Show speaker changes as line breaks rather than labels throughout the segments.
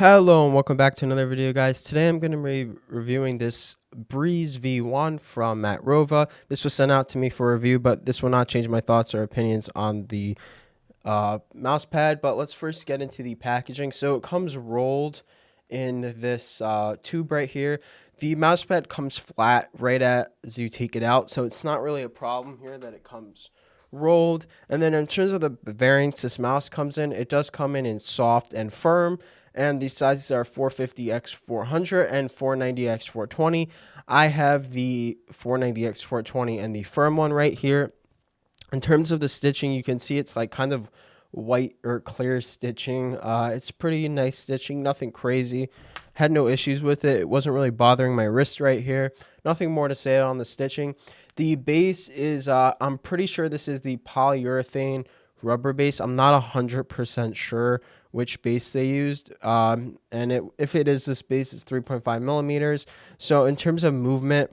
Hello and welcome back to another video, guys. Today I'm going to be reviewing this Breeze V1 from Matrova. This was sent out to me for review, but this will not change my thoughts or opinions on the mouse pad. But let's first get into the packaging. So it comes rolled in this tube right here. The mouse pad comes flat right as you take it out, so it's not really a problem here that it comes rolled. And then in terms of the variants this mouse comes in, it does come in soft and firm, and these sizes are 450x400 and 490x420. I have the 490x420 and the firm one right here. In terms of the stitching, you can see it's like kind of white or clear stitching. It's pretty nice stitching, nothing crazy. Had no issues with it. It wasn't really bothering my wrist right here. Nothing more to say on the stitching. The base is, I'm pretty sure this is the polyurethane rubber base. I'm not 100% sure which base they used. If it is this base, it's 3.5 millimeters. So in terms of movement,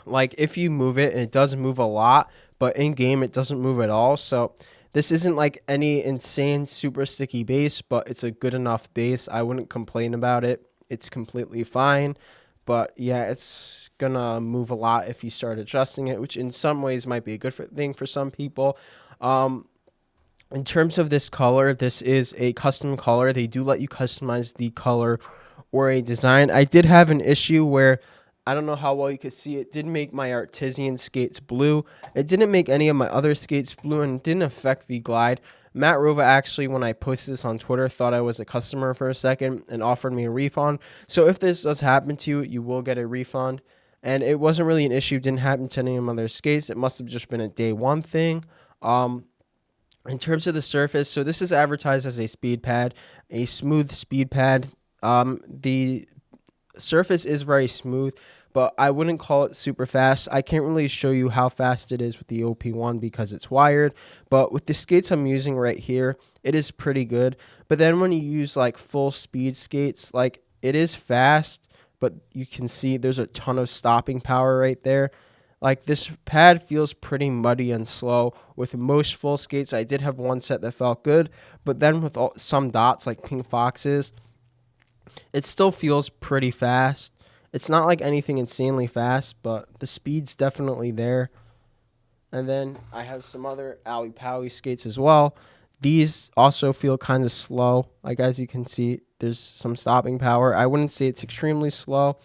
like if you move it, it does move a lot, but in game it doesn't move at all. So this isn't like any insane super sticky base, but it's a good enough base. I wouldn't complain about it. It's completely fine. But yeah, it's gonna move a lot if you start adjusting it, which in some ways might be a good thing for some people. In terms of this color, this is a custom color. They do let you customize the color or a design. I did have an issue where, I don't know how well you could see, it did make my artisan skates blue. It didn't make any of my other skates blue, and it didn't affect the glide. Matrova actually, when I posted this on Twitter, thought I was a customer for a second and offered me a refund. So if this does happen to you, you will get a refund. And it wasn't really an issue. It didn't happen to any of my other skates. It must have just been a day one thing. In terms of the surface, so this is advertised as a speed pad, a smooth speed pad. The surface is very smooth, but I wouldn't call it super fast. I can't really show you how fast it is with the OP1 because it's wired, but with the skates I'm using right here, it is pretty good. But then when you use like full speed skates, like it is fast, but you can see there's a ton of stopping power right there. Like this pad feels pretty muddy and slow. With most full skates, I did have one set that felt good, but then with some dots like pink foxes, it still feels pretty fast. It's not like anything insanely fast, but the speed's definitely there. And then I have some other Owie Powie skates as well. These also feel kind of slow. Like as you can see, there's some stopping power. I wouldn't say it's extremely slow.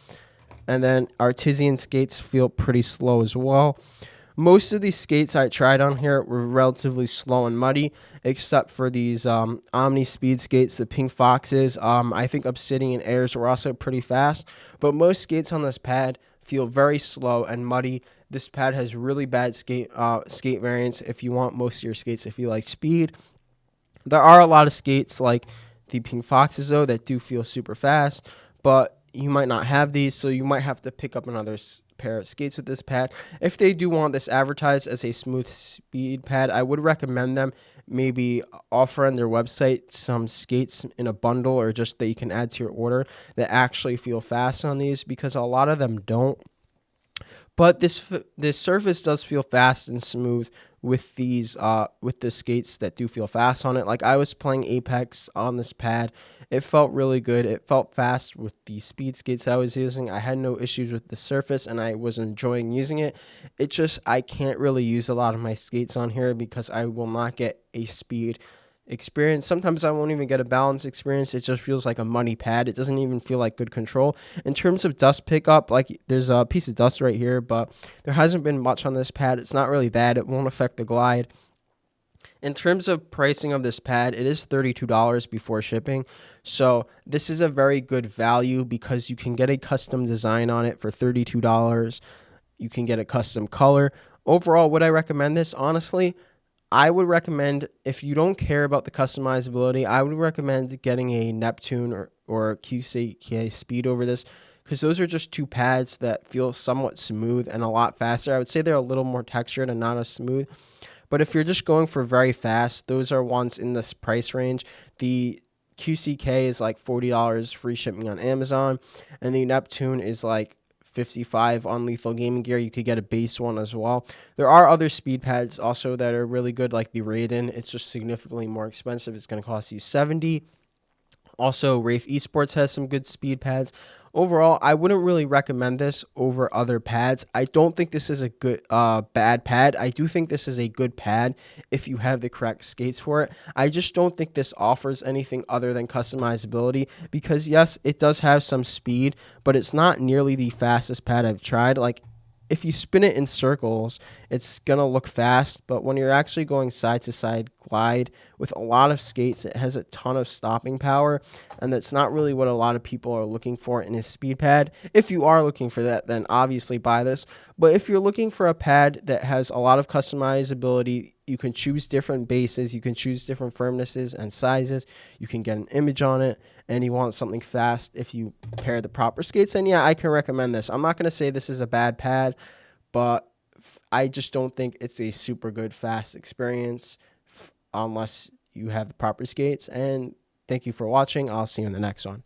And then artisan skates feel pretty slow as well. Most of these skates I tried on here were relatively slow and muddy, except for these Omni Speed skates, the Pink Foxes. I think Obsidian Airs were also pretty fast, but most skates on this pad feel very slow and muddy. This pad has really bad skate variants if you want most of your skates if you like speed. There are a lot of skates like the Pink Foxes, though, that do feel super fast, but you might not have these, so you might have to pick up another pair of skates with this pad. If they do want this advertised as a smooth speed pad, I would recommend them maybe offer on their website some skates in a bundle or just that you can add to your order that actually feel fast on these, because a lot of them don't. But this surface does feel fast and smooth with these with the skates that do feel fast on it. Like I was playing Apex on this pad. It felt really good. It felt fast with the speed skates I was using. I had no issues with the surface and I was enjoying using it. It just, I can't really use a lot of my skates on here because I will not get a speed experience. Sometimes I won't even get a balance experience. It just feels like a muddy pad. It doesn't even feel like good control. In terms of dust pickup, like there's a piece of dust right here, but there hasn't been much on this pad. It's not really bad. It won't affect the glide. In terms of pricing of this pad, it is $32 before shipping. So this is a very good value because you can get a custom design on it for $32. You can get a custom color. Overall, would I recommend this? Honestly, I would recommend, if you don't care about the customizability, I would recommend getting a Neptune or QCK Speed over this, because those are just two pads that feel somewhat smooth and a lot faster. I would say they're a little more textured and not as smooth. But if you're just going for very fast, those are ones in this price range. The QCK is like $40 free shipping on Amazon, and the Neptune is like $55 on Lethal Gaming Gear. You could get a base one as well. There are other speed pads also that are really good, like the Raiden. It's just significantly more expensive. It's going to cost you $70. Also, Wraith Esports has some good speed pads. Overall, I wouldn't really recommend this over other pads. I don't think this is a good bad pad. I do think this is a good pad if you have the correct skates for it. I just don't think this offers anything other than customizability because yes, it does have some speed, but it's not nearly the fastest pad I've tried. Like if you spin it in circles, it's going to look fast, but when you're actually going side to side glide with a lot of skates, it has a ton of stopping power, and that's not really what a lot of people are looking for in a speed pad. If you are looking for that, then obviously buy this, but if you're looking for a pad that has a lot of customizability, you can choose different bases, you can choose different firmnesses and sizes, you can get an image on it, and you want something fast if you pair the proper skates, then yeah, I can recommend this. I'm not going to say this is a bad pad, but I just don't think it's a super good fast experience unless you have the proper skates. And thank you for watching. I'll see you in the next one.